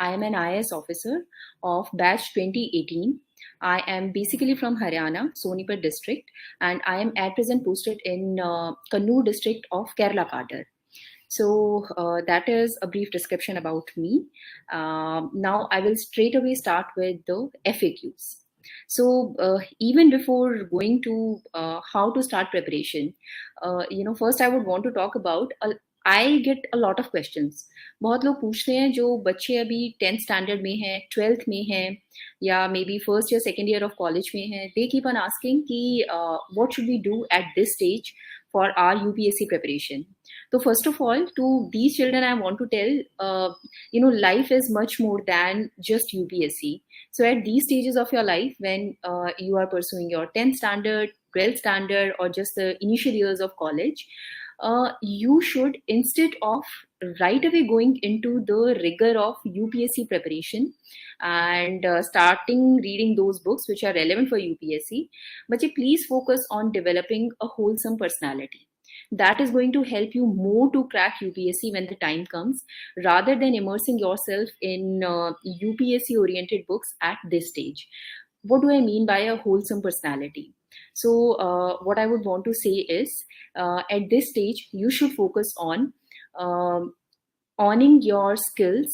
I am an IAS officer of batch 2018. I am basically from Haryana, Sonipat district, and I am at present posted in Kannur district of Kerala Kadar. So that is a brief description about me. Now I will straight away start with the FAQs. So even before going to how to start preparation, first I would want to talk about. I get a lot of questions. बहुत लोग पूछते हैं जो बच्चे अभी 10th standard में हैं, 12th में हैं, या मे बी फर्स्ट या सेकेंड ईयर ऑफ कॉलेज में हैं. दे कीप ऑन आस्किंग कि what should we do at this stage for our UPSC preparation. So first of all, to these children, I want to tell, life is much more than just UPSC. So at these stages of your life, when you are pursuing your 10th standard, 12th standard, or just the initial years of college, you should, instead of right away going into the rigor of UPSC preparation and starting reading those books which are relevant for UPSC, but please focus on developing a wholesome personality. That is going to help you more to crack UPSC when the time comes, rather than immersing yourself in UPSC oriented books at this stage. What do I mean by a wholesome personality? So what I would want to say is, at this stage, you should focus on owning your skills,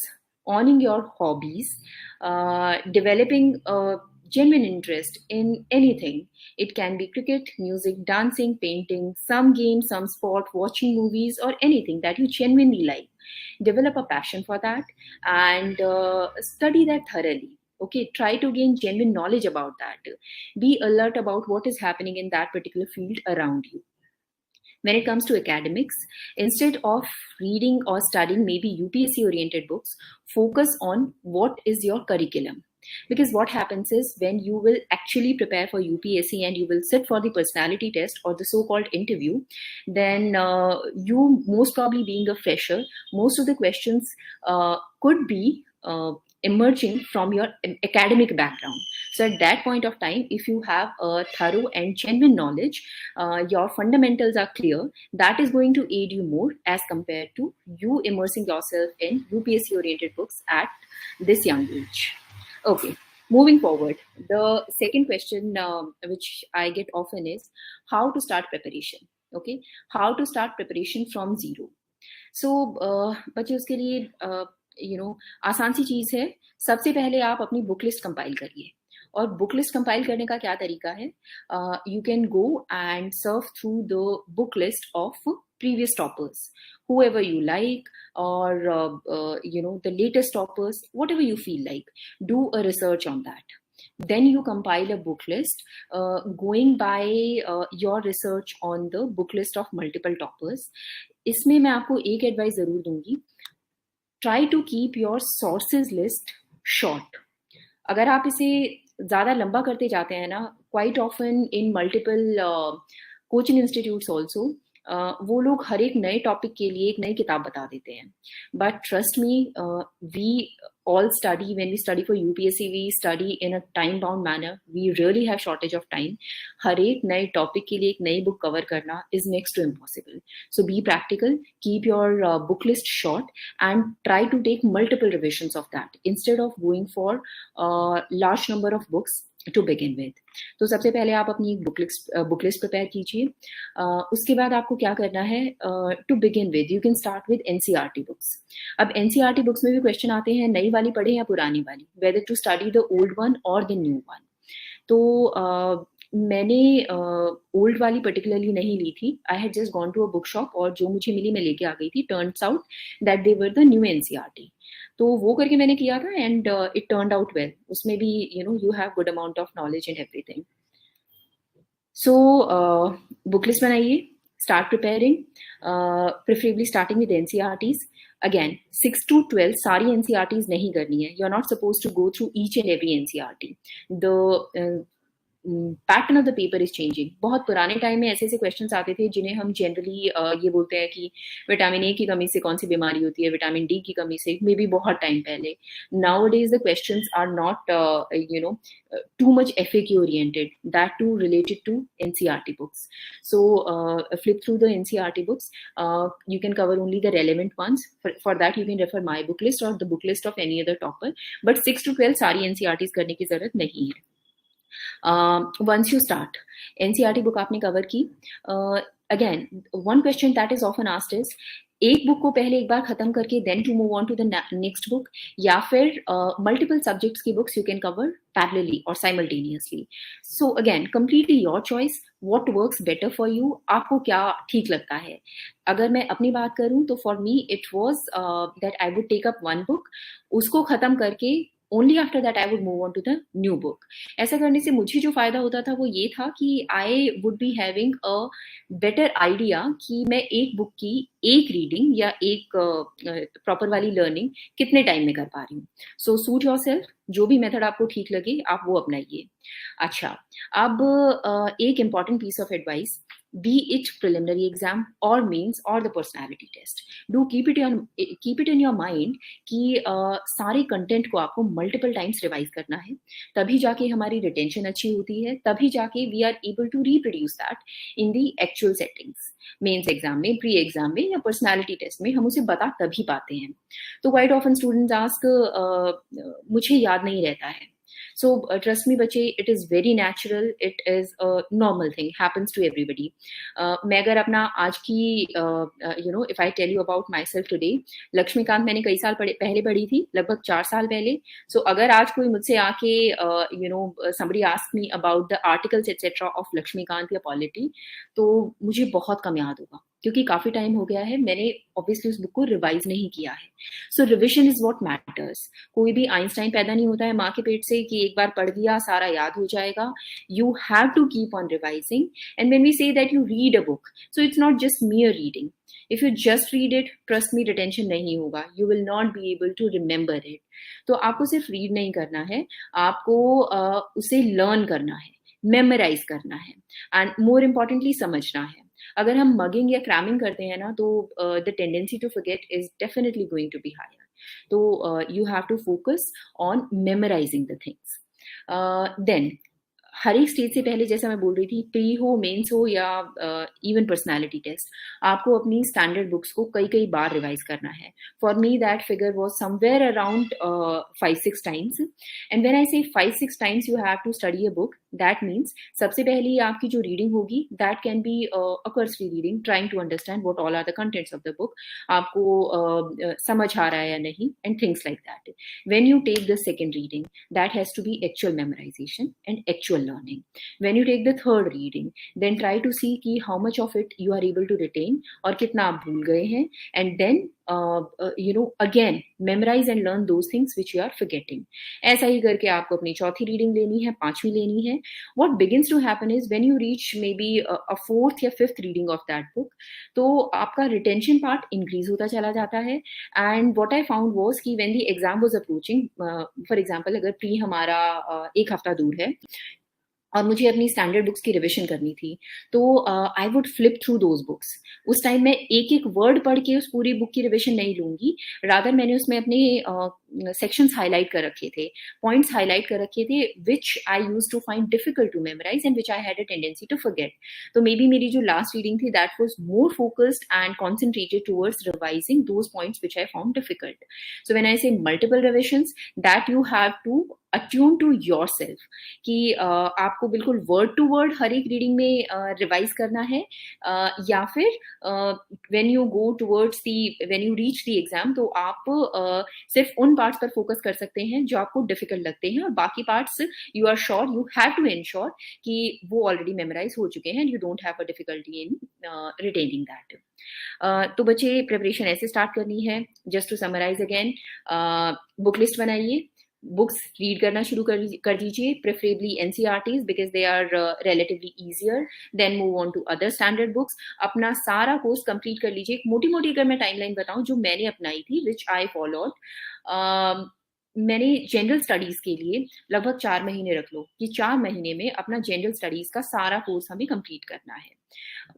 owning your hobbies, developing a genuine interest in anything. It can be cricket, music, dancing, painting, some game, some sport, watching movies, or anything that you genuinely like. Develop a passion for that and study that thoroughly. Okay, try to gain genuine knowledge about that. Be alert about what is happening in that particular field around you. When it comes to academics, instead of reading or studying maybe UPSC oriented books, focus on what is your curriculum. Because what happens is, when you will actually prepare for UPSC and you will sit for the personality test or the so-called interview, then you, most probably being a fresher, most of the questions could be emerging from your academic background. So at that point of time, if you have a thorough and genuine knowledge, your fundamentals are clear, that is going to aid you more as compared to you immersing yourself in UPSC oriented books at this young age. Okay, moving forward, the second question which I get often is how to start preparation. Okay, how to start preparation from zero. So बच्चे उसके लिए आसान सी चीज़ है. सबसे पहले आप अपनी book list compile करिए. और बुक लिस्ट कंपाइल करने का क्या तरीका है? You can go and Surf through the book list of previous toppers, whoever you like, or the latest toppers, whatever you feel like. Do a research on that. Then you compile a book list going by your research on the book list of multiple toppers. इसमें मैं आपको एक advice जरूर दूंगी. Try to keep your sources list short. अगर आप इसे ज़्यादा लंबा करते जाते हैं ना, quite often in multiple coaching institutes also, वो लोग हर एक नए टॉपिक के लिए एक नई किताब बता देते हैं. But trust me, we all study, when we study for UPSC, we study in a time bound manner. We really have shortage of time. हर एक नए टॉपिक के लिए एक नई बुक कवर करना is next to impossible. So be practical, keep your book list short and try to take multiple revisions of that instead of going for a large number of books to begin with. तो सबसे पहले आप अपनी book list prepare कीजिए. उसके बाद आपको क्या करना है? To begin with you can start with NCERT books. अब NCERT बुक्स में भी क्वेश्चन आते हैं, नई वाली पढ़े या पुरानी वाली, whether to study the old one और द न्यू वन. तो मैंने ओल्ड वाली पर्टिकुलरली नहीं ली थी. I had just gone to a book shop और जो मुझे मिली मैं लेके आ गई थी. Turns out that they were the new NCERT. तो वो करके मैंने किया था and it turned out well. उसमें भी you have good amount of knowledge and everything. So book list बनाइए, start preparing, preferably starting with NCERTs. Again 6 to 12 सारी NCERTs नहीं करनी है. You are not suppose to go through each and every NCERT. The pattern of the paper is changing. बहुत पुराने time में ऐसे ऐसे क्वेश्चंस आते थे जिन्हें हम जनरली ये बोलते हैं कि विटामिन ए की कमी से कौन सी बीमारी होती है, विटामिन डी की कमी से, मे बी बहुत टाइम पहले. Nowadays the questions are not too much FAQ oriented, that too related to NCERT books. So flip through the NCERT books. You can cover only the relevant ones. For that you can refer my book list or the book list of any other topper, but 6 to 12 सारी NCERTs करने की जरूरत नहीं है. Once you start, NCERT book आपने cover की. Again, one question that is often asked is, एक book को पहले एक बार खत्म करके then to move on to the next book, या फिर मल्टीपल सब्जेक्ट्स की books you can cover parallelly और simultaneously. So again completely your choice, what works better for you, आपको क्या ठीक लगता है. अगर मैं अपनी बात करूं तो for me it was that I would take up one book, उसको खत्म करके only after that I would move on to the new book. ऐसा करने से मुझे जो फायदा होता था वो ये था कि I would be having a better idea कि मैं एक बुक की एक रीडिंग या एक प्रॉपर वाली लर्निंग कितने टाइम में कर पा रही हूँ. सो सूट योरसेल्फ, जो भी मेथड आपको ठीक लगे आप वो अपनाइए. अच्छा, अब एक important piece of advice, be it preliminary exam or means or the personality test, do keep it in your mind कि सारे कंटेंट को आपको मल्टीपल टाइम्स रिवाइज करना है. तभी जाके हमारी रिटेंशन अच्छी होती है, तभी जाके we are able to reproduce that in the actual settings. Mains exam में, प्री एग्जाम में या पर्सनालिटी टेस्ट में हम उसे बता तभी पाते हैं. तो क्वाइट ऑफन स्टूडेंट्स आस्क मुझे याद नहीं रहता है. So trust me बच्चे, it is very natural, it is a normal thing, happens to everybody. मैं अगर अपना आज की if I tell you about myself today, Laxmikant मैंने कई साल पहले पढ़ी थी, लगभग 4 साल पहले. So अगर आज कोई मुझसे आके somebody ask me about the articles etc of Laxmikant या पॉलिटी, तो मुझे बहुत कम याद होगा क्योंकि काफी टाइम हो गया है, मैंने ऑब्वियसली उस बुक को रिवाइज नहीं किया है. सो रिविजन इज व्हाट मैटर्स. कोई भी आइंस्टाइन पैदा नहीं होता है माँ के पेट से कि एक बार पढ़ दिया सारा याद हो जाएगा. You have to keep on revising. And when we say that you read a book, so it's not just mere reading. If you just read it, trust me, retention नहीं होगा, you will not be able to remember it. तो आपको सिर्फ read नहीं करना है, आपको उसे लर्न करना है, मेमोराइज करना है, एंड मोर इम्पोर्टेंटली समझना है. अगर हम मगिंग या क्रैमिंग करते हैं ना, तो the tendency to forget is definitely going to be higher. तो you have to focus on memorising the things. Then हर एक स्टेज से पहले, जैसा मैं बोल रही थी, प्री हो, मेंस हो या इवन पर्सनालिटी टेस्ट, आपको अपनी स्टैंडर्ड बुक्स को कई कई बार रिवाइज करना है. For me that figure was somewhere around 5-6 times. And when I say 5-6 times you have to study a book, that means सबसे पहले आपकी जो रीडिंग होगी that can be a cursory reading, trying to understand what all are the contents of the book, आपको समझ आ रहा है या नहीं, and things like that. When you take the second reading, that has to be actual memorisation and actual learning. When you take the third reading, then try to see कि how much of it you are able to retain और कितना आप भूल गए हैं, and then again memorize and learn those things which you are forgetting. ऐसा ही करके आपको अपनी चौथी रीडिंग लेनी है, पांचवी लेनी है. What begins to happen is when you reach maybe a fourth या fifth reading of that book, तो आपका retention part increase होता चला जाता है. And what I found was कि when the exam was approaching, for example अगर pre हमारा 1 हफ्ता दूर है और मुझे अपनी स्टैंडर्ड बुक्स की रिविजन करनी थी, तो I would flip through those books. उस टाइम मैं एक एक वर्ड पढ़ के उस पूरी बुक की रिविजन नहीं लूंगी, रादर मैंने उसमें अपने सेक्शंस हाईलाइट कर रखे थे, पॉइंट्स हाईलाइट कर रखे थे, which I use to find difficult to memorise and which I had a tendency to forget. तो मे बी मेरी जो लास्ट रीडिंग थी that was more focused and concentrated towards revising those points which I found difficult. So when I say multiple revisions, that you have to attune to yourself कि आपको बिल्कुल word to word हर एक reading में revise करना है, या फिर when you go towards when you reach the exam, तो आप सिर्फ उन पार्ट्स पर फोकस कर सकते हैं जो आपको डिफिकल्ट लगते हैं, और बाकी parts you are sure, you have to ensure कि वो ऑलरेडी मेमोराइज हो चुके हैं, you don't have a difficulty in retaining that. तो बच्चे प्रिपरेशन ऐसे स्टार्ट करनी है. Just to summarise again, book list बनाइए, बुक्स रीड करना शुरू कर दीजिए, preferably NCERTs because they are relatively easier. Then move on to other standard books. अपना सारा कोर्स कंप्लीट कर लीजिए. एक मोटी मोटी अगर मैं टाइमलाइन बताऊं जो मैंने अपनाई थी, विच आई फॉलोड, मैंने जनरल स्टडीज के लिए लगभग 4 महीने रख लो कि 4 महीने में अपना जनरल स्टडीज का सारा कोर्स हमें कंप्लीट करना है.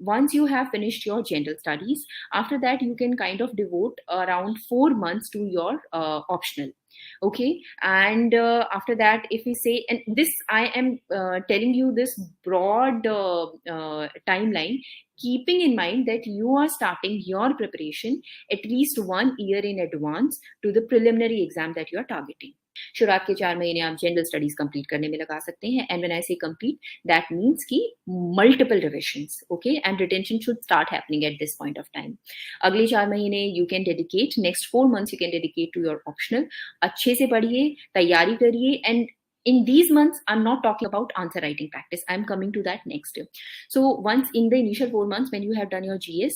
Once you have finished your general studies, after that you can kind of devote around 4 months to your optional. Okay, and after that, if we say, and this I am telling you this broad timeline, keeping in mind that you are starting your preparation at least 1 year in advance to the preliminary exam that you are targeting. शुरुआत के 4 महीने आप general studies complete करने में लगा सकते हैं. And when I say complete, that means कि multiple revisions, okay, and retention should start happening at this point of time. अगले 4 महीने you can dedicate, next 4 months you can dedicate to your optional. अच्छे से पढ़िए, तैयारी करिए, and in these months, I'm not talking about answer writing practice. I'm coming to that next. So once in the initial 4 months, when you have done your GS,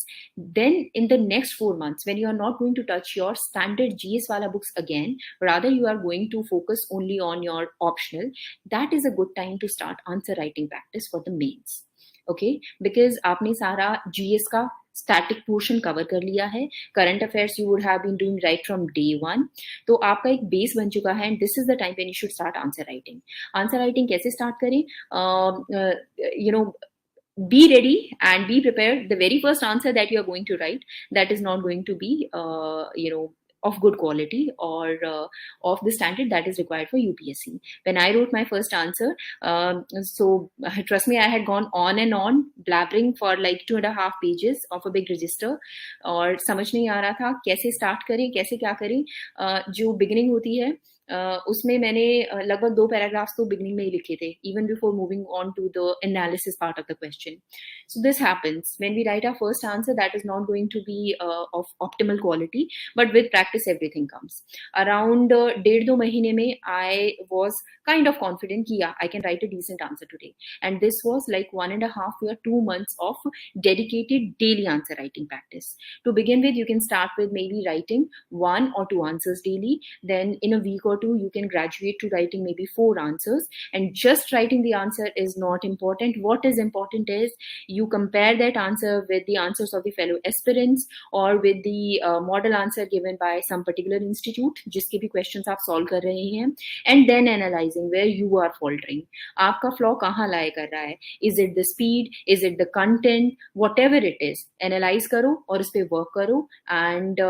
then in the next 4 months, when you are not going to touch your standard GS wala books again, rather you are going to focus only on your optional, that is a good time to start answer writing practice for the mains. Okay, because आपने सारा GS का static portion cover कर लिया है. Current affairs you would have been doing right from day one. तो आपका एक base बन चुका है, and this is the time when you should start answer writing. Answer writing कैसे स्टार्ट करें? You know, be ready and be prepared. The very first answer that you are going to write, that is not going to be of good quality or of the standard that is required for UPSC. When I wrote my first answer, so trust me, I had gone on and on blabbering for like 2.5 pages of a big register, और समझ नहीं आ रहा था कैसे स्टार्ट करें, कैसे क्या करें. जो बिगिनिंग होती है उसमें मैंने लगभग 2 पैराग्राफ्स तो बिगनिंग में ही लिखे थे, even before moving on to the analysis part of the question. So this happens when we write our first answer, that is not going to be of optimal quality, but with practice everything comes. Around 1.5-2 महीने में I was kind of confident कि yeah, I can write a decent answer today. And this was like 1.5 or 2 months of dedicated daily answer writing practice. To begin with, you can start with maybe writing 1 or 2 answers daily. Then in a week or two, you can graduate to writing maybe 4 answers. And just writing the answer is not important. What is important is you compare that answer with the answers of the fellow aspirants or with the model answer given by some particular institute, जिसके भी questions आप solve कर रहे हैं, and then analyze where you are faltering. आपका flaw कहाँ lie कर रहा है? Is it the speed? Is it the content? Whatever it is, analyze करो और इस पे work करो, and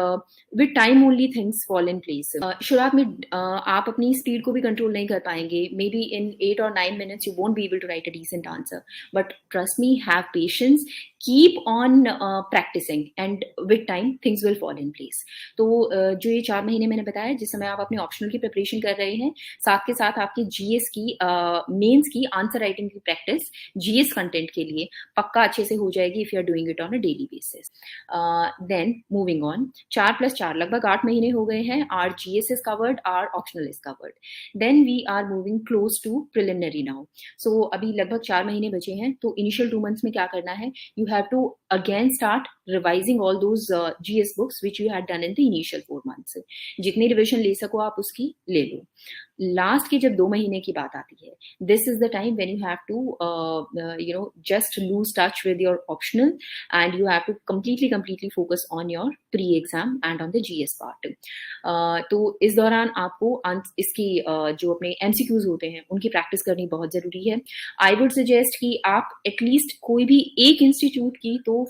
with time only things fall in place. शुरुआत में आप अपनी स्पीड को भी कंट्रोल नहीं कर पाएंगे. Maybe in 8 or 9 minutes you won't be able to write a decent answer. But trust me, have patience, keep on practicing, and with time things will fall in place. तो जो ये 4 महीने मैंने बताया, जिस समय आप अपने ऑप्शनल की प्रिपरेशन कर रहे हैं, साथ के साथ आपकी जीएस की मेंस की आंसर राइटिंग की प्रैक्टिस जीएस कंटेंट के लिए पक्का अच्छे से हो जाएगी if you are doing it on a daily basis. Then moving on, 4+4 लगभग 8 महीने हो गए हैं. Our GS is covered, our optional is covered. Then we are moving close to preliminary now. So अभी लगभग 4 महीने बचे हैं. तो इनिशियल 2 months में क्या करना है? You have to again start revising all those GS books which you had done in the initial 4 months. जितनी रिविजन ले सको आप उसकी ले लो. लास्ट की जब 2 महीने की बात आती है, this is the time when you have to just lose touch with your optional, and you have to completely focus on your pre exam and on the GS part. तो इस दौरान आपको इसकी जो अपने एमसीक्यूज होते हैं उनकी प्रैक्टिस करनी बहुत जरूरी है. आई वुड सजेस्ट कि आप एटलीस्ट कोई भी एक इंस्टीट्यूट की तो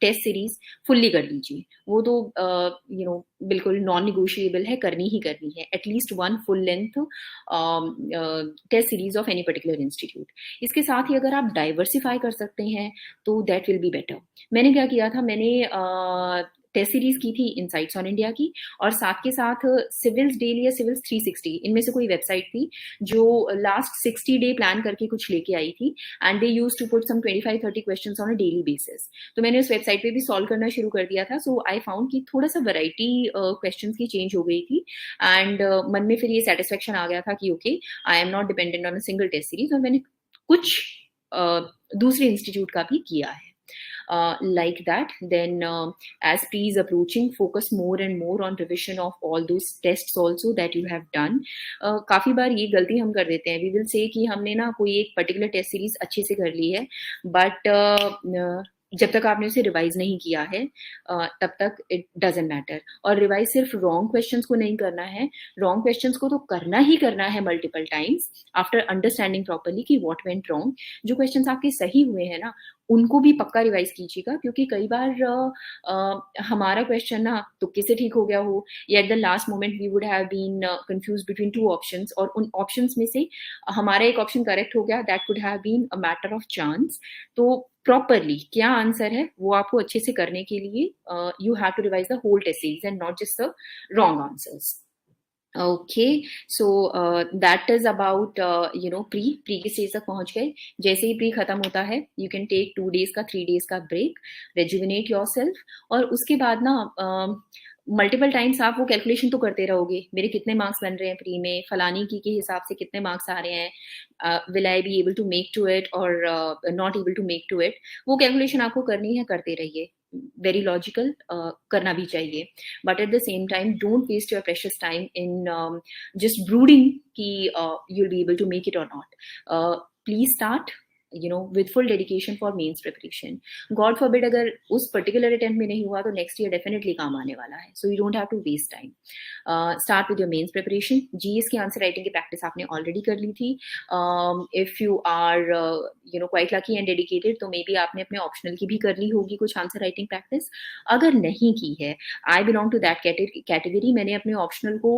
टेस्ट सीरीज फुल्ली कर लीजिए. वो तो बिल्कुल नॉन निगोशिएबल है, करनी ही करनी है. At least 1 full length test series of any particular institute. इसके साथ ही अगर आप डाइवर्सिफाई कर सकते हैं तो दैट विल बी बेटर. मैंने क्या किया था, मैंने टेस्ट सीरीज की थी इनसाइट्स ऑन इंडिया की, और साथ के साथ सिविल्स डेली या सिविल्स 360, इनमें से कोई वेबसाइट थी जो लास्ट 60 डे प्लान करके कुछ लेके आई थी, and they use to put some 25-30 questions on a daily basis. तो मैंने उस वेबसाइट पे भी सॉल्व करना शुरू कर दिया था. सो आई फाउंड कि थोड़ा सा वैरायटी क्वेश्चंस की चेंज हो गई थी, एंड मन में फिर ये सेटिस्फेक्शन आ गया था कि okay, I am not dependent on a single test series. और मैंने कुछ दूसरे इंस्टीट्यूट का भी किया है. Like that. Then as pre is approaching, focus more and more on revision of all those tests also that you have done. काफी बार ये गलती हम कर देते हैं. We will say कि हमने ना कोई एक particular test series अच्छे से कर ली है, but जब तक आपने उसे रिवाइज नहीं किया है तब तक इट डजेंट मैटर। और रिवाइज सिर्फ रॉन्ग क्वेश्चंस को नहीं करना है, रॉन्ग क्वेश्चंस को तो करना ही करना है multiple times after understanding properly कि व्हाट वेंट रॉन्ग। जो क्वेश्चंस आपके सही हुए हैं ना, उनको भी पक्का रिवाइज कीजिएगा, क्योंकि कई बार हमारा क्वेश्चन ना तुक्के से ठीक हो गया हो, या at the last moment we would have been confuse between two options, और उन ऑप्शंस में से हमारा एक ऑप्शन करेक्ट हो गया, that could have been a matter of chance. तो प्रॉपरली क्या आंसर है वो आपको अच्छे से करने के लिए you have to revise the whole test series and not just the wrong answers. Okay, so that is about pre के स्टेज तक पहुंच गए। जैसे ही प्री खत्म होता है, यू कैन टेक 2 days का 3 days का ब्रेक, रेजुविनेट योर सेल्फ, और उसके बाद ना मल्टीपल टाइम्स आप वो कैलकुलेशन तो करते रहोगे, मेरे कितने मार्क्स बन रहे हैं प्री में, फलानी की के हिसाब से कितने मार्क्स आ रहे हैं, will I be able to make to it और not able to make to it. वो कैलकुलेशन आपको करनी है, करते रहिए, वेरी लॉजिकल, करना भी चाहिए, but at the same time don't waste your precious time in just brooding कि you'll be able to make it or not. Please start with full dedication for mains preparation. God forbid अगर उस particular attempt में नहीं हुआ तो next year definitely काम आने वाला है, so you don't have to waste time. Start with your mains preparation. GS की आंसर राइटिंग की प्रैक्टिस आपने ऑलरेडी कर ली थी. If you are quite lucky and dedicated, तो मे बी आपने अपने ऑप्शनल की भी कर ली होगी कुछ आंसर राइटिंग प्रैक्टिस. अगर नहीं की है, I belong to that category, मैंने अपने ऑप्शनल को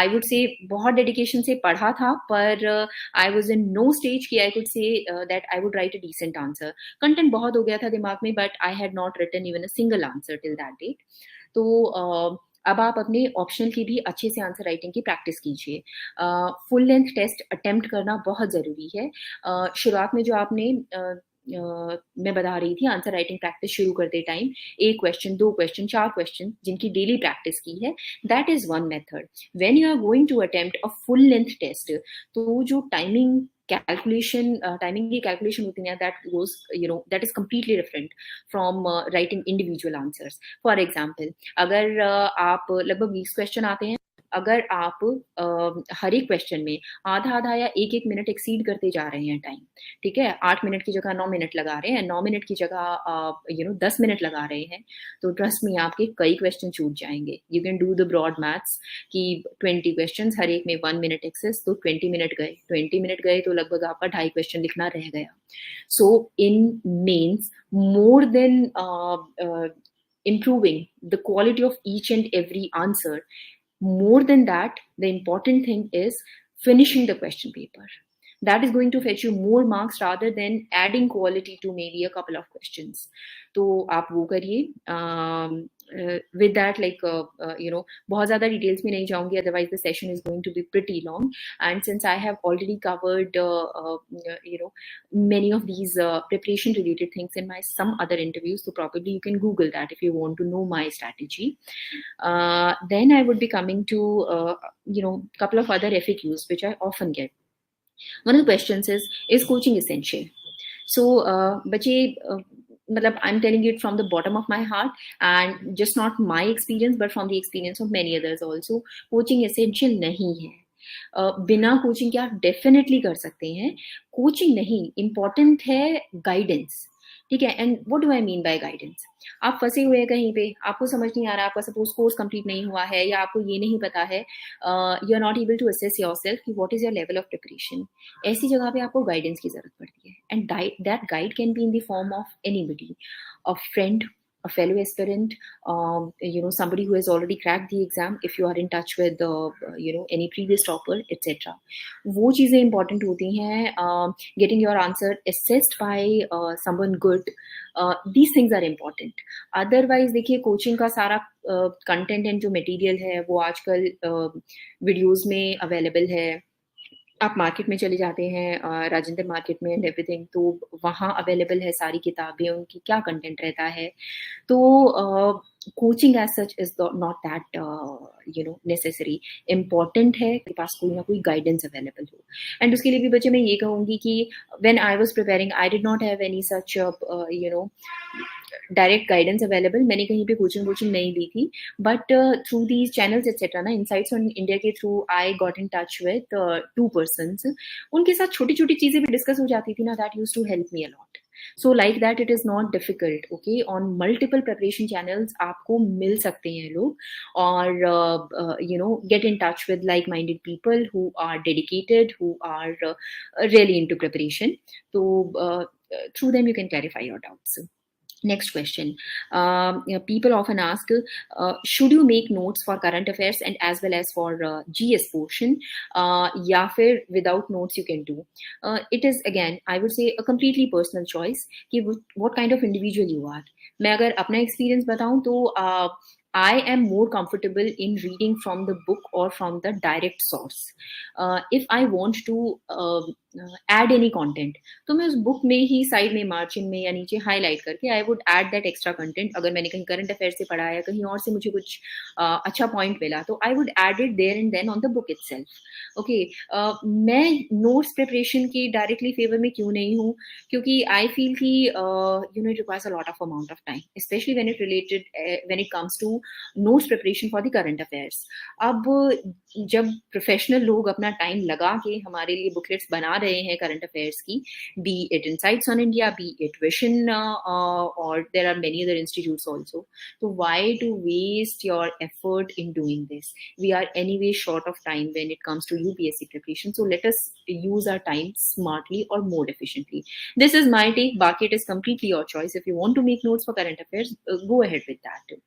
आई वुड से बहुत डेडिकेशन से पढ़ा था, पर I was in no stage कि I could say that I would write a decent answer. Content बहुत हो गया था दिमाग में, but I had not written even a single answer till that date. तो अब आप अपने ऑप्शनल की भी अच्छे से आंसर राइटिंग की प्रैक्टिस कीजिए. फुल लेंथ टेस्ट अटेम्प्ट करना बहुत ज़रूरी है. शुरुआत में जो आपने मैं बता रही थी आंसर राइटिंग प्रैक्टिस शुरू करते टाइम 1 क्वेश्चन, 2 क्वेश्चन, 4 क्वेश्चन जिनकी डेली प्रैक्टिस की है, that is one method. When you are going to attempt a full length test, तो जो टाइमिंग की कैलकुलेशन होती है, that is completely different from writing individual answers. For example, अगर आप लगभग 20 क्वेश्चन आते हैं, अगर आप हर एक क्वेश्चन में आधा या 1 मिनट एक्सीड करते जा रहे हैं टाइम, ठीक है, 8 मिनट की जगह 9 मिनट लगा रहे हैं, 9 मिनट की जगह 10 मिनट लगा रहे हैं, तो ट्रस्ट में आपके कई क्वेश्चन छूट जाएंगे. You can do the broad maths कि 20 क्वेश्चन, हर एक में 1 मिनट एक्सेस, तो 20 मिनट गए तो लगभग आपका 2.5 क्वेश्चन लिखना रह गया. So in mains, more than improving the quality of each and every answer, more than that, the important thing is finishing the question paper. That is going to fetch you more marks rather than adding quality to maybe a couple of questions. तो आप वो करिए. With that, बहुत ज़्यादा details में नहीं जाऊँगी, otherwise the session is going to be pretty long. And since I have already covered many of these preparation related things in my some other interviews, so probably you can Google that if you want to know my strategy. Then I would be coming to couple of other FAQs which I often get. One of the questions is coaching essential? So बच्चे, मतलब I'm telling it from the bottom of my heart, and just not my experience but from the experience of many others also, coaching essential नहीं है. बिना coaching के आप definitely कर सकते हैं, कोचिंग नहीं, इम्पॉर्टेंट है गाइडेंस, ठीक है. And what do I mean by guidance? आप फंसे हुए हैं कहीं पे, आपको समझ नहीं आ रहा, आपका सपोज कोर्स कंप्लीट नहीं हुआ है, या आपको ये नहीं पता है, you are not able to assess yourself कि what is your level of preparation. ऐसी जगह पे आपको गाइडेंस की जरूरत पड़ती है. And that guide can be in the form of anybody, a friend, a fellow aspirant, somebody who has already cracked the exam, if you are in touch with any previous topper, etc. वो चीज़ें important होती हैं. Getting your answer assessed by someone good, these things are important. Otherwise देखिए, coaching का सारा content and जो material है वो आजकल वीडियोस में अवेलेबल है. आप मार्केट में चले जाते हैं, राजेंद्र मार्केट में एंड एवरीथिंग, तो वहाँ अवेलेबल है सारी किताबें, उनकी क्या कंटेंट रहता है. तो coaching as such is not that necessary. Important है कि पास कोई ना कोई गाइडेंस अवेलेबल हो. एंड उसके लिए भी बच्चे मैं ये कहूँगी कि when I was preparing, I did not have any such direct guidance available. मैंने कहीं पे कोचिंग नहीं ली थी, but through these channels etcetera ना, इनसाइट्स ऑन इंडिया के through I got in touch with 2 persons. उनके साथ छोटी छोटी चीजें भी डिस्कस हो जाती थी ना, that used to help me a lot. So like that it is not difficult. Okay, on multiple preparation channels आपको मिल सकते हैं लोग, और get in touch with like-minded people who are dedicated, who are really into preparation. So through them you can clarify your doubts. Next question. People often ask, should you make notes for current affairs and as well as for GS portion, या फिर without notes you can do? It is again, I would say, a completely personal choice कि what kind of individual you are. मैं अगर अपना experience बताऊं तो I am more comfortable in reading from the book or from the direct source. If I want to add any content, तो मैं उस book में ही साइड में मार्जिन में या नीचे हाईलाइट करके आई would add that extra content. अगर मैंने कहीं करंट अफेयर से पढ़ा या कहीं और से मुझे कुछ अच्छा पॉइंट मिला तो I would add it there and then on the book itself. Okay, मैं नोट्स प्रिपरेशन की डायरेक्टली फेवर में क्यों नहीं हूँ? क्योंकि आई फील कि it requires a lot of amount of time, specially when it comes to notes preparation for the current affairs. अब जब प्रोफेशनल लोग अपना टाइम लगा के हमारे लिए बुकलेट्स बना रहे हैं करंट अफेयर्स की, be it Insights on India, be it Vision, or there are many other institutes also. So why to waste your effort in doing this? We are anyway short of time when it comes to UPSC preparation. So let us use our time smartly or more efficiently. This is my take. Baki, it is completely your choice. If you want to make notes for current affairs, go ahead with that.